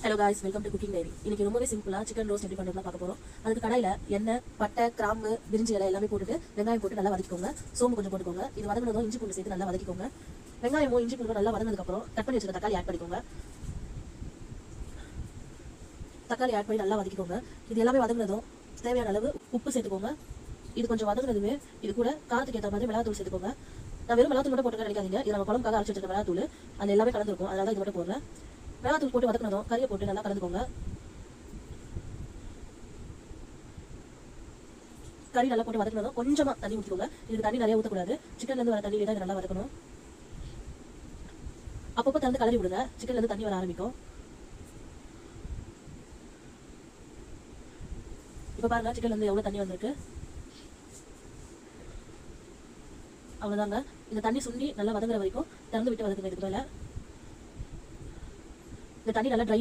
Hello guys, welcome to cooking diary. இன்னைக்கு ரொம்பவே சிம்பிளா சிக்கன் ரோஸ்ட் எப்படி பண்ணுறதுலாம் பார்க்க போகிறோம். அதுக்கு கடாயில் எண்ணெய், பட்டை, கிராம்பு, பிரிஞ்சி இலை எல்லாமே போட்டுட்டு வெங்காயம் போட்டு நல்லா வதக்கிக்கோங்க. சோம்பு கொஞ்சம் போட்டுக்கோங்க. இது வதங்கினதும் இஞ்சி பூண்டு சேர்த்து நல்லா வதக்கிக்கோங்க. வெங்காயமும் இஞ்சி பூண்டு நல்லா வதங்கினதுக்கப்புறம் கட் பண்ணி வச்சுருக்க தக்காளி ஆட் பண்ணிக்கோங்க. தக்காளி ஆட் பண்ணி நல்லா வதக்கிக்கோங்க. இது எல்லாமே வதங்கினதும் தேவையான அளவு உப்பு சேர்த்துக்கோங்க. இது கொஞ்சம் வதங்கினதுமே இது கூட காரத்துக்கு ஏற்ற மாதிரி மிளகாத்தூள் சேர்த்துக்கோங்க. நான் வெறும் மிளகாத்தூள் மட்டும் போட்டு நினைக்காதீங்க. இது நம்ம குழம்புக்காக அரைச்சி வச்சிருக்க மிளகாத்தூள் அது எல்லாமே கலந்துருக்கும். அதனால இது மட்டும் போடுறேன். மிளகாத்தூள் போட்டு வதக்கினதும் கறியை போட்டு நல்லா கலந்துக்கோங்க. கறி நல்லா போட்டு வதக்கினதும் கொஞ்சமா தண்ணி ஊற்றிக்கோங்க. இதுக்கு தண்ணி நிறைய ஊற்றக்கூடாது. சிக்கன்ல இருந்து வர தண்ணியில தான் நல்லா வதக்கணும். அப்பப்போ திறந்து கலரி விடுங்க. சிக்கன்ல இருந்து தண்ணி வர ஆரம்பிக்கும். இப்போ பாருங்க, சிக்கன்ல இருந்து எவ்வளவு தண்ணி வந்திருக்கு. அவ்வளவுதாங்க. இந்த தண்ணி சுண்டி நல்லா வதங்குற வரைக்கும் திறந்து விட்டு வதக்குங்க. இதுக்கு மேல இந்த தண்ணி நல்லா ட்ரை